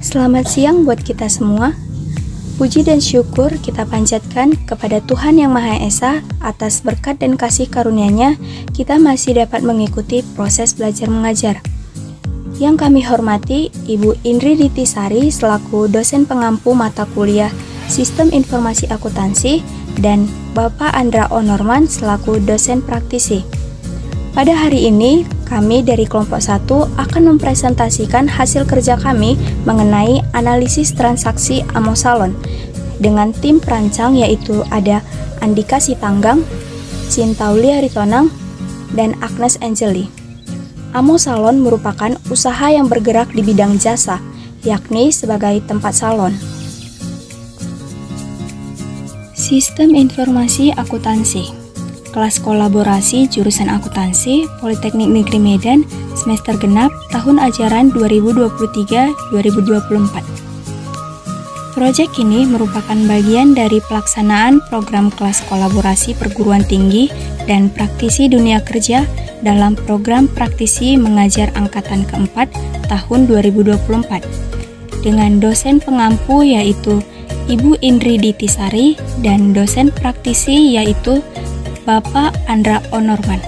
Selamat siang buat kita semua. Puji dan syukur kita panjatkan kepada Tuhan Yang Maha Esa atas berkat dan kasih karunia-Nya, kita masih dapat mengikuti proses belajar mengajar. Yang kami hormati Ibu Indri Ditisari selaku dosen pengampu mata kuliah Sistem Informasi Akuntansi dan Bapak Andra Onorman selaku dosen praktisi. Pada hari ini, kami dari kelompok 1 akan mempresentasikan hasil kerja kami mengenai analisis transaksi Amosalon dengan tim perancang, yaitu ada Andika Sitanggang, Cintauli Haritonang, dan Agnes Angeli. Amosalon merupakan usaha yang bergerak di bidang jasa, yakni sebagai tempat salon. Sistem Informasi Akuntansi, kelas kolaborasi jurusan akuntansi Politeknik Negeri Medan semester genap tahun ajaran 2023-2024. Proyek ini merupakan bagian dari pelaksanaan program kelas kolaborasi perguruan tinggi dan praktisi dunia kerja dalam program praktisi mengajar angkatan keempat tahun 2024 dengan dosen pengampu yaitu Ibu Indri Ditisari dan dosen praktisi yaitu Bapak Andra Onorman.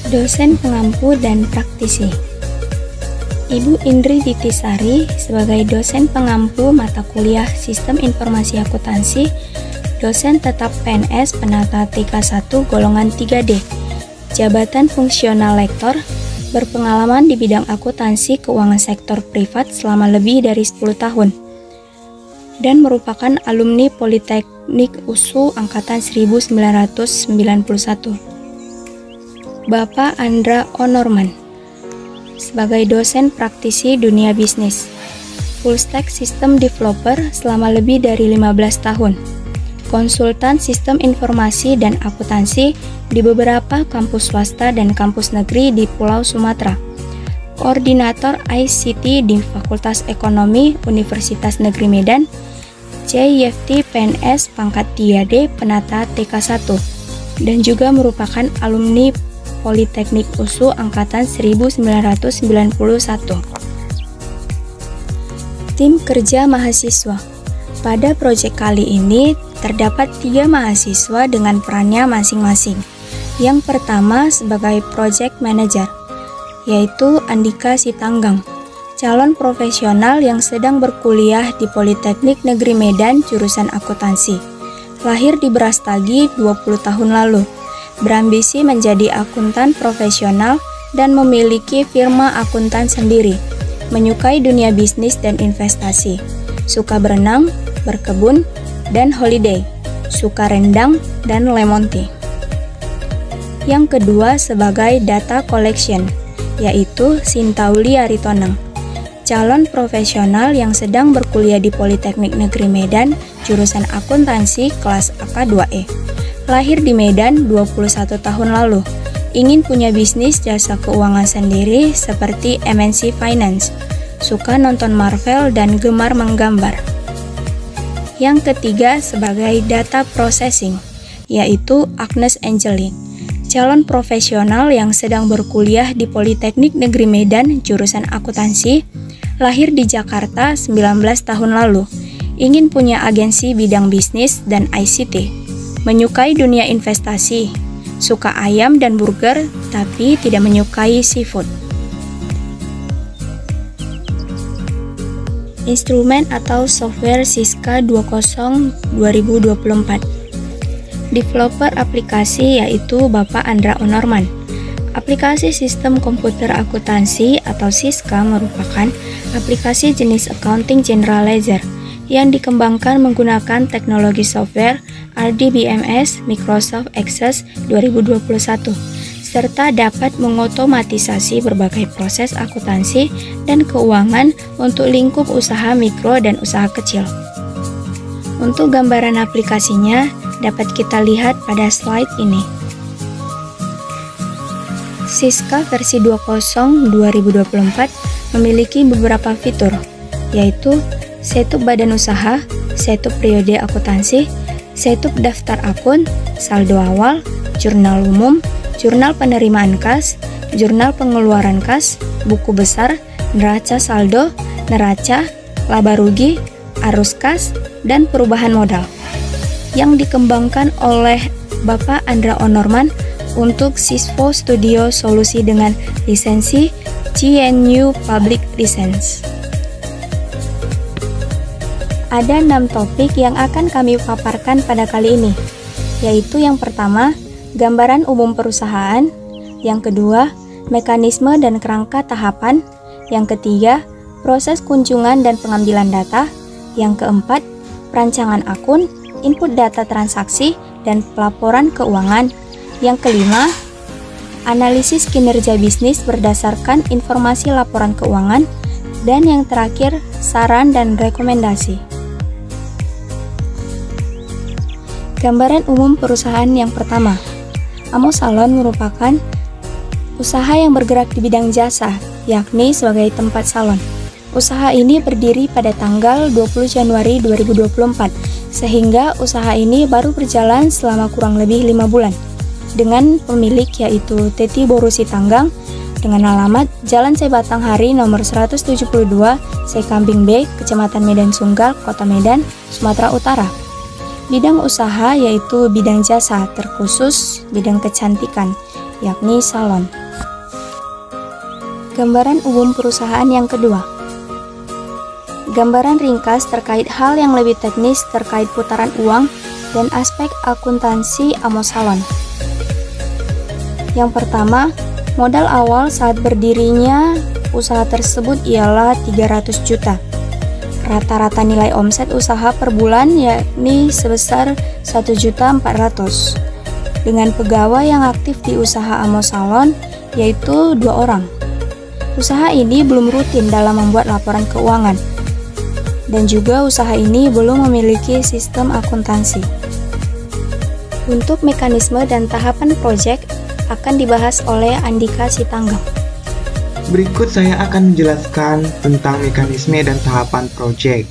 Dosen pengampu dan praktisi. Ibu Indri Ditisari sebagai dosen pengampu mata kuliah Sistem Informasi Akuntansi, dosen tetap PNS penata TK1 golongan 3D, jabatan fungsional lektor, berpengalaman di bidang akuntansi keuangan sektor privat selama lebih dari 10 tahun. Dan merupakan alumni Politeknik USU Angkatan 1991. Bapak Andra Onorman sebagai dosen praktisi dunia bisnis, full stack system developer selama lebih dari 15 tahun, konsultan sistem informasi dan akuntansi di beberapa kampus swasta dan kampus negeri di Pulau Sumatera, koordinator ICT di Fakultas Ekonomi Universitas Negeri Medan, CIFT PNS pangkat 3D penata TK1 dan juga merupakan alumni Politeknik USU Angkatan 1991. Tim kerja mahasiswa. Pada proyek kali ini terdapat 3 mahasiswa dengan perannya masing-masing. Yang pertama sebagai project manager, yaitu Andika Sitanggang, calon profesional yang sedang berkuliah di Politeknik Negeri Medan jurusan akuntansi. Lahir di Brastagi 20 tahun lalu, berambisi menjadi akuntan profesional dan memiliki firma akuntan sendiri. Menyukai dunia bisnis dan investasi, suka berenang, berkebun, dan holiday, suka rendang dan lemon tea. Yang kedua sebagai data collection, yaitu Cintauli Haritonang, calon profesional yang sedang berkuliah di Politeknik Negeri Medan, jurusan akuntansi kelas AK2E. Lahir di Medan 21 tahun lalu, ingin punya bisnis jasa keuangan sendiri seperti MNC Finance, suka nonton Marvel dan gemar menggambar. Yang ketiga sebagai data processing, yaitu Agnes Angeli, calon profesional yang sedang berkuliah di Politeknik Negeri Medan, jurusan akuntansi, lahir di Jakarta 19 tahun lalu, ingin punya agensi bidang bisnis dan ICT, menyukai dunia investasi, suka ayam dan burger, tapi tidak menyukai seafood. Instrumen atau software Siska 20 2024. Developer aplikasi yaitu Bapak Andra Onorman. Aplikasi Sistem Komputer Akuntansi atau Siska merupakan aplikasi jenis Accounting General Ledger yang dikembangkan menggunakan teknologi software RDBMS Microsoft Access 2021 serta dapat mengotomatisasi berbagai proses akuntansi dan keuangan untuk lingkup usaha mikro dan usaha kecil. Untuk gambaran aplikasinya dapat kita lihat pada slide ini. Siska versi 20 2024 memiliki beberapa fitur, yaitu setup badan usaha, setup periode akuntansi, setup daftar akun, saldo awal, jurnal umum, jurnal penerimaan kas, jurnal pengeluaran kas, buku besar, neraca saldo, neraca, laba rugi, arus kas, dan perubahan modal yang dikembangkan oleh Bapak Andra Onorman untuk Sisvo Studio Solusi dengan lisensi GNU Public License. Ada 6 topik yang akan kami paparkan pada kali ini, yaitu yang pertama, gambaran umum perusahaan, yang kedua, mekanisme dan kerangka tahapan, yang ketiga, proses kunjungan dan pengambilan data, yang keempat, perancangan akun, input data transaksi, dan pelaporan keuangan, yang kelima, analisis kinerja bisnis berdasarkan informasi laporan keuangan, dan yang terakhir, saran dan rekomendasi. Gambaran umum perusahaan yang pertama, Amo Salon merupakan usaha yang bergerak di bidang jasa, yakni sebagai tempat salon. Usaha ini berdiri pada tanggal 20 Januari 2024, sehingga usaha ini baru berjalan selama kurang lebih 5 bulan. Dengan pemilik yaitu Teti Borusi Tanggang, dengan alamat Jalan Sebatang Hari nomor 172, Sekambing B, Kecamatan Medan Sunggal, Kota Medan, Sumatera Utara. Bidang usaha yaitu bidang jasa, terkhusus bidang kecantikan, yakni salon. Gambaran umum perusahaan yang kedua. Gambaran ringkas terkait hal yang lebih teknis terkait putaran uang dan aspek akuntansi Amo Salon. Yang pertama, modal awal saat berdirinya usaha tersebut ialah 300 juta. Rata-rata nilai omset usaha per bulan yakni sebesar 1.400.000. Dengan pegawai yang aktif di usaha Amo Salon yaitu 2 orang. Usaha ini belum rutin dalam membuat laporan keuangan. Dan juga usaha ini belum memiliki sistem akuntansi. Untuk mekanisme dan tahapan proyek akan dibahas oleh Andika Sitanggang. Berikut saya akan menjelaskan tentang mekanisme dan tahapan proyek.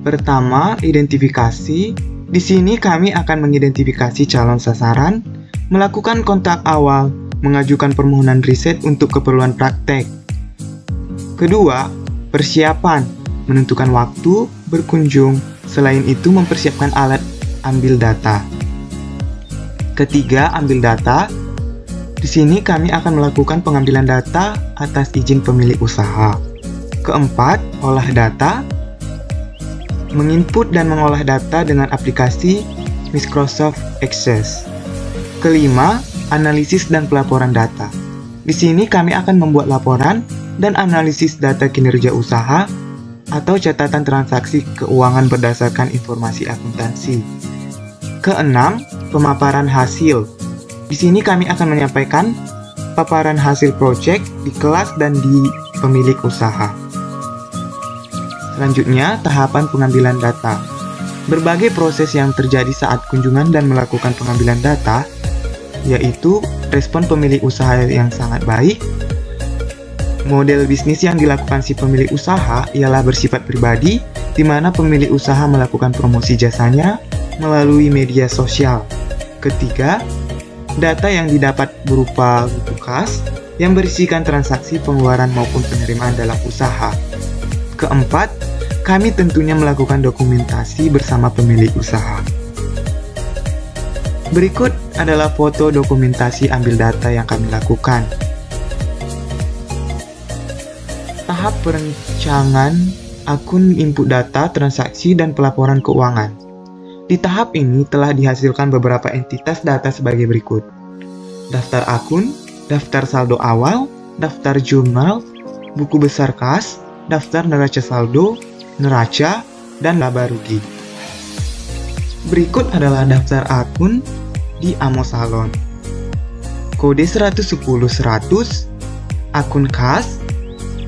Pertama, identifikasi. Di sini kami akan mengidentifikasi calon sasaran, melakukan kontak awal, mengajukan permohonan riset untuk keperluan praktek. Kedua, persiapan, menentukan waktu, berkunjung, selain itu mempersiapkan alat ambil data. Ketiga, ambil data. Di sini kami akan melakukan pengambilan data atas izin pemilik usaha. Keempat, olah data. Menginput dan mengolah data dengan aplikasi Microsoft Access. Kelima, analisis dan pelaporan data. Di sini kami akan membuat laporan dan analisis data kinerja usaha atau catatan transaksi keuangan berdasarkan informasi akuntansi. Keenam, pemaparan hasil. Di sini kami akan menyampaikan paparan hasil proyek di kelas dan di pemilik usaha. Selanjutnya, tahapan pengambilan data. Berbagai proses yang terjadi saat kunjungan dan melakukan pengambilan data, yaitu respon pemilik usaha yang sangat baik. Model bisnis yang dilakukan si pemilik usaha ialah bersifat pribadi, di mana pemilik usaha melakukan promosi jasanya melalui media sosial. Ketiga, data yang didapat berupa buku kas yang berisikan transaksi pengeluaran maupun penerimaan dalam usaha. Keempat, kami tentunya melakukan dokumentasi bersama pemilik usaha. Berikut adalah foto dokumentasi ambil data yang kami lakukan. Tahap perencanaan akun input data, transaksi, dan pelaporan keuangan. Di tahap ini telah dihasilkan beberapa entitas data sebagai berikut. Daftar akun, daftar saldo awal, daftar jurnal, buku besar kas, daftar neraca saldo, neraca, dan laba rugi. Berikut adalah daftar akun di Amo Salon. Kode 110.100, akun kas,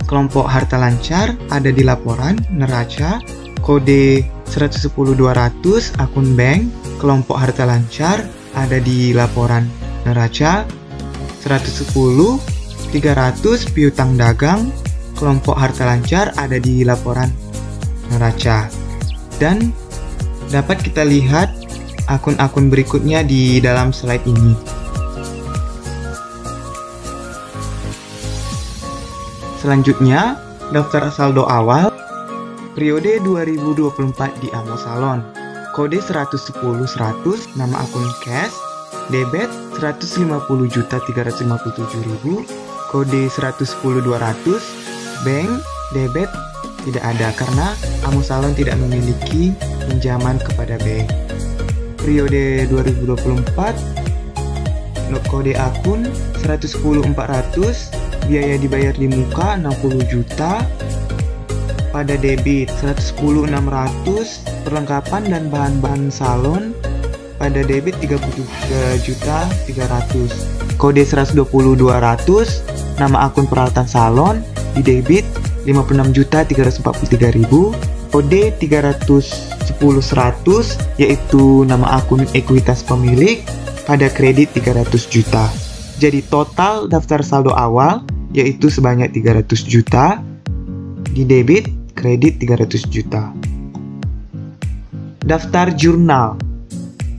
kelompok harta lancar ada di laporan neraca, kode 110.200, akun bank, kelompok harta lancar ada di laporan neraca, 110.300 piutang dagang, kelompok harta lancar ada di laporan neraca. Dan dapat kita lihat akun-akun berikutnya di dalam slide ini. Selanjutnya, daftar saldo awal periode 2024 di Amo Salon. Kode 110.100, nama akun cash, debit 150.357.000, kode 110.200, bank, debit tidak ada karena Amo Salon tidak memiliki pinjaman kepada bank. Periode 2024, kode akun 110.400, biaya dibayar di muka 60 juta, pada debit 110.600, perlengkapan dan bahan-bahan salon pada debit 33.300, kode 120.200, nama akun peralatan salon di debit 56.343.000, kode 310.100 yaitu nama akun ekuitas pemilik pada kredit 300 juta. Jadi total daftar saldo awal yaitu sebanyak 300 juta, di debit kredit 300 juta. Daftar jurnal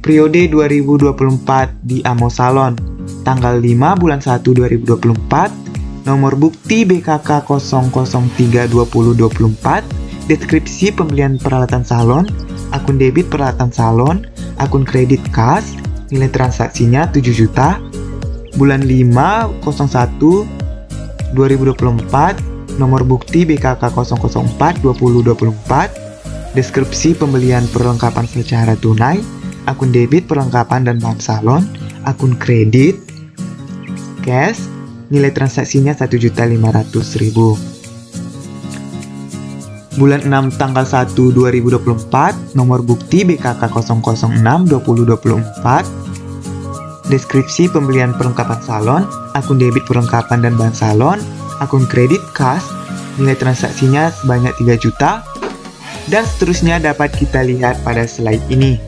periode 2024 di Amo Salon, tanggal 5 bulan 1 2024, nomor bukti BKK 003/2024, deskripsi pembelian peralatan salon, akun debit peralatan salon, akun kredit kas, nilai transaksinya 7 juta, bulan 5/01/2024, nomor bukti BKK 004/2024, deskripsi pembelian perlengkapan secara tunai, akun debit perlengkapan dan bahan salon, akun kredit, cash, nilai transaksinya 1.500.000. Bulan 6 tanggal 1 2024, nomor bukti BKK 006/2024, deskripsi pembelian perlengkapan salon, akun debit perlengkapan dan bahan salon, akun kredit kas, nilai transaksinya sebanyak 3 juta, dan seterusnya dapat kita lihat pada slide ini.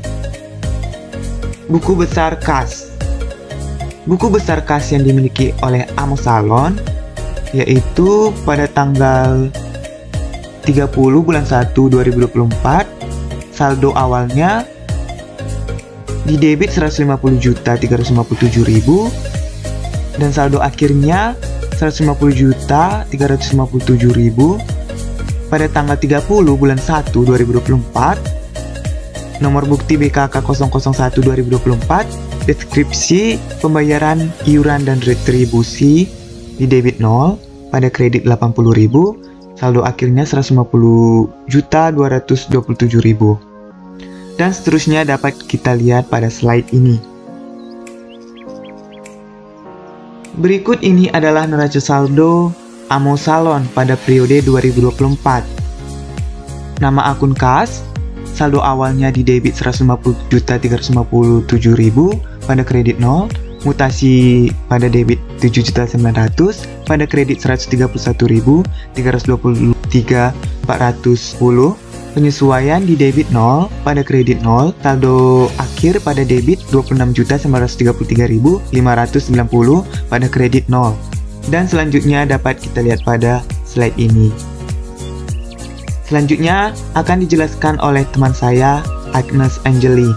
Buku besar kas. Buku besar kas yang dimiliki oleh Amo Salon yaitu pada tanggal 30 bulan 1 2024, saldo awalnya di debit 150.357.000 dan saldo akhirnya 150.357.000 pada tanggal 30 bulan 1 2024, nomor bukti BKK 001/2024, deskripsi pembayaran iuran dan retribusi di debit 0 pada kredit 80.000, saldo akhirnya 150.227.000. Dan seterusnya dapat kita lihat pada slide ini. Berikut ini adalah neraca saldo Amo Salon pada periode 2024. Nama akun kas, saldo awalnya di debit 150.357.000 pada kredit 0, mutasi pada debit 7.900, pada kredit 131.323.410, penyesuaian di debit 0 pada kredit 0, saldo akhir pada debit 26.933.590 pada kredit 0. Dan selanjutnya dapat kita lihat pada slide ini. Selanjutnya akan dijelaskan oleh teman saya, Agnes Angeli.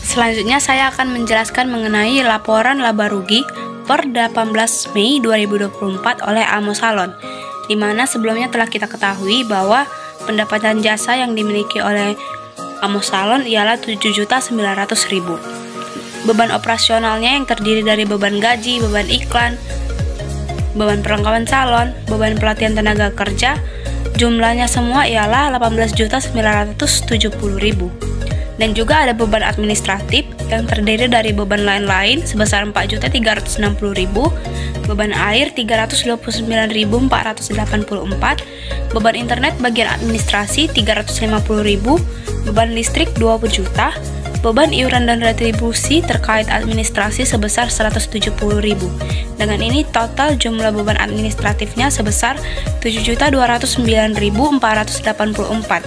Selanjutnya saya akan menjelaskan mengenai laporan laba rugi per 18 Mei 2024 oleh Amo Salon, di mana sebelumnya telah kita ketahui bahwa pendapatan jasa yang dimiliki oleh Amo Salon ialah 7.900.000. Beban operasionalnya yang terdiri dari beban gaji, beban iklan, beban perlengkapan salon, beban pelatihan tenaga kerja, jumlahnya semua ialah 18.970.000. Dan juga ada beban administratif yang terdiri dari beban lain-lain sebesar 4.360.000, beban air 329.484, beban internet bagian administrasi 350.000, beban listrik 20 juta, beban iuran dan retribusi terkait administrasi sebesar 170.000. Dengan ini total jumlah beban administratifnya sebesar 7.209.484.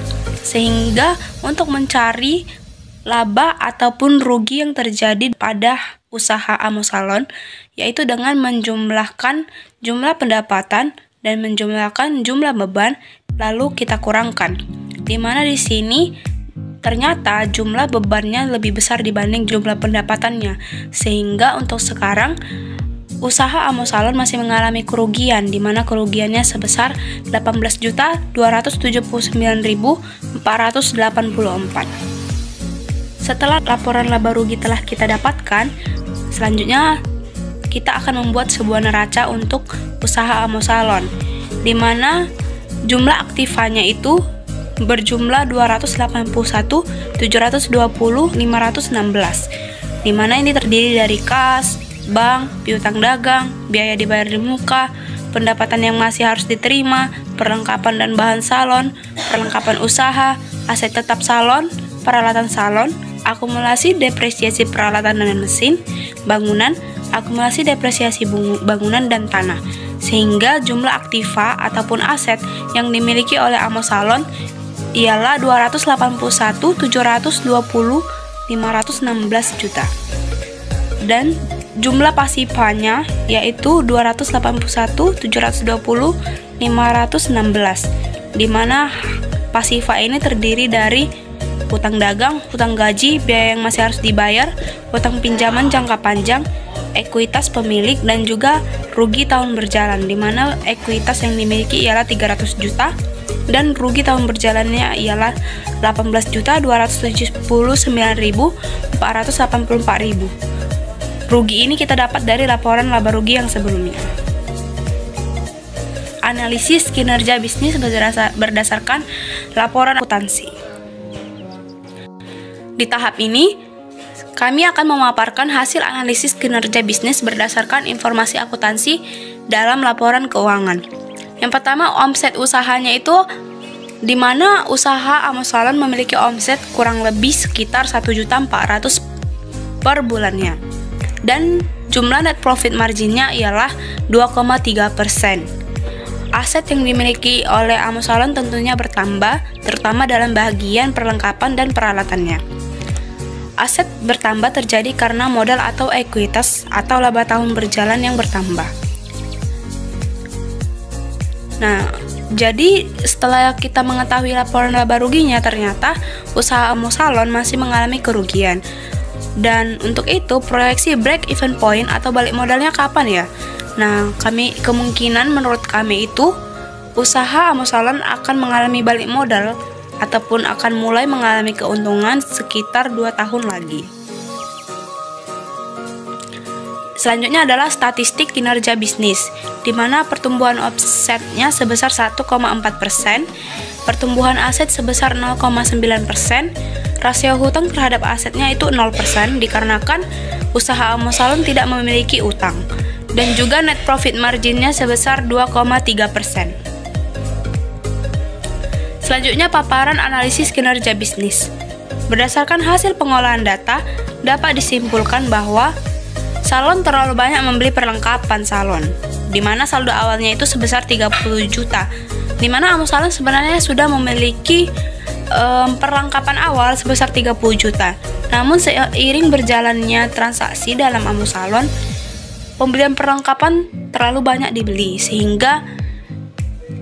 Sehingga untuk mencari laba ataupun rugi yang terjadi pada usaha Amo Salon, yaitu dengan menjumlahkan jumlah pendapatan dan menjumlahkan jumlah beban, lalu kita kurangkan. Di mana di sini ternyata jumlah bebannya lebih besar dibanding jumlah pendapatannya, sehingga untuk sekarang usaha Amo Salon masih mengalami kerugian, di mana kerugiannya sebesar 18.279.484. Setelah laporan laba rugi telah kita dapatkan, selanjutnya kita akan membuat sebuah neraca untuk usaha Amo Salon, di mana jumlah aktifanya itu berjumlah 281.720.516, di mana ini terdiri dari kas, bank, piutang dagang, biaya dibayar di muka, pendapatan yang masih harus diterima, perlengkapan dan bahan salon, perlengkapan usaha, aset tetap salon, peralatan salon, akumulasi depresiasi peralatan dan mesin, bangunan, akumulasi depresiasi bangunan dan tanah, sehingga jumlah aktiva ataupun aset yang dimiliki oleh Amo Salon ialah 281.720.516 juta. Dan jumlah pasifanya yaitu 281.720.516, di mana pasifa ini terdiri dari hutang dagang, hutang gaji, biaya yang masih harus dibayar, hutang pinjaman jangka panjang, ekuitas pemilik, dan juga rugi tahun berjalan, di mana ekuitas yang dimiliki ialah 300 juta dan rugi tahun berjalannya ialah 18.279.484.000. Rugi ini kita dapat dari laporan laba rugi yang sebelumnya. Analisis kinerja bisnis berdasarkan laporan akuntansi. Di tahap ini, kami akan memaparkan hasil analisis kinerja bisnis berdasarkan informasi akuntansi dalam laporan keuangan. Yang pertama, omset usahanya itu, di mana usaha Amo Salon memiliki omset kurang lebih sekitar 1.400.000 per bulannya. Dan jumlah net profit marginnya ialah 2,3%. Aset yang dimiliki oleh Amo Salon tentunya bertambah, terutama dalam bagian perlengkapan dan peralatannya. Aset bertambah terjadi karena modal atau ekuitas atau laba tahun berjalan yang bertambah. Nah, jadi setelah kita mengetahui laporan laba ruginya, ternyata usaha Amo Salon masih mengalami kerugian. Dan untuk itu, proyeksi break even point atau balik modalnya kapan ya? Nah, kemungkinan menurut kami itu usaha Amo Salon akan mengalami balik modal ataupun akan mulai mengalami keuntungan sekitar 2 tahun lagi. Selanjutnya adalah statistik kinerja bisnis, di mana pertumbuhan omsetnya sebesar 1,4%, pertumbuhan aset sebesar 0,9%, rasio hutang terhadap asetnya itu 0% dikarenakan usaha Amo Salon tidak memiliki utang, dan juga net profit marginnya sebesar 2,3%. Selanjutnya paparan analisis kinerja bisnis. Berdasarkan hasil pengolahan data, dapat disimpulkan bahwa salon terlalu banyak membeli perlengkapan salon, di mana saldo awalnya itu sebesar 30 juta, di mana Amo Salon sebenarnya sudah memiliki perlengkapan awal sebesar 30 juta. Namun seiring berjalannya transaksi dalam Amo Salon, pembelian perlengkapan terlalu banyak dibeli, sehingga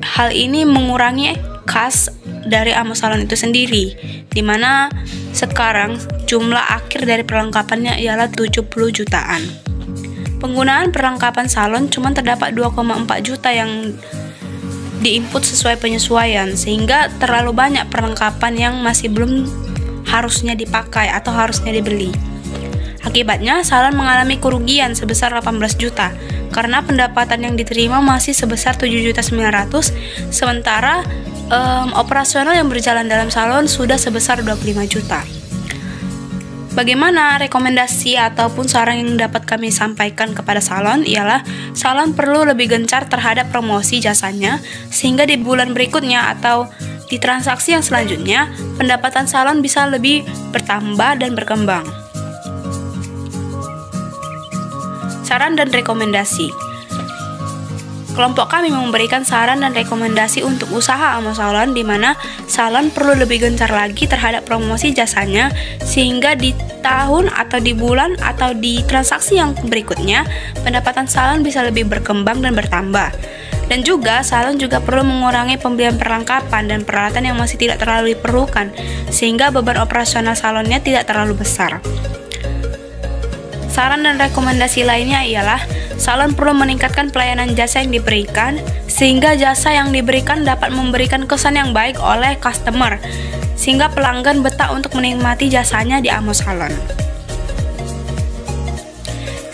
hal ini mengurangi kas dari Amo Salon itu sendiri, di mana sekarang jumlah akhir dari perlengkapannya ialah 70 jutaan. Penggunaan perlengkapan salon cuma terdapat 2,4 juta yang diinput sesuai penyesuaian, sehingga terlalu banyak perlengkapan yang masih belum harusnya dipakai atau harusnya dibeli. Akibatnya, salon mengalami kerugian sebesar 18 juta karena pendapatan yang diterima masih sebesar 7.900.000, sementara operasional yang berjalan dalam salon sudah sebesar 25 juta. Bagaimana rekomendasi ataupun saran yang dapat kami sampaikan kepada salon ialah salon perlu lebih gencar terhadap promosi jasanya, sehingga di bulan berikutnya atau di transaksi yang selanjutnya pendapatan salon bisa lebih bertambah dan berkembang. Saran dan rekomendasi. Kelompok kami memberikan saran dan rekomendasi untuk usaha Amo Salon, di mana salon perlu lebih gencar lagi terhadap promosi jasanya, sehingga di tahun atau di bulan atau di transaksi yang berikutnya pendapatan salon bisa lebih berkembang dan bertambah. Dan juga salon juga perlu mengurangi pembelian perlengkapan dan peralatan yang masih tidak terlalu diperlukan, sehingga beban operasional salonnya tidak terlalu besar. Saran dan rekomendasi lainnya ialah salon perlu meningkatkan pelayanan jasa yang diberikan, sehingga jasa yang diberikan dapat memberikan kesan yang baik oleh customer, sehingga pelanggan betah untuk menikmati jasanya di Amo Salon.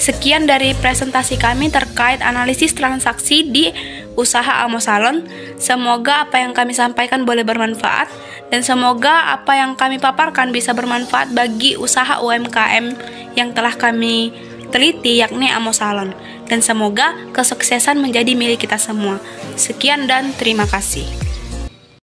Sekian dari presentasi kami terkait analisis transaksi di usaha Amo Salon. Semoga apa yang kami sampaikan boleh bermanfaat, dan semoga apa yang kami paparkan bisa bermanfaat bagi usaha UMKM yang telah kami teliti, yakni Amo Salon. Dan semoga kesuksesan menjadi milik kita semua. Sekian dan terima kasih.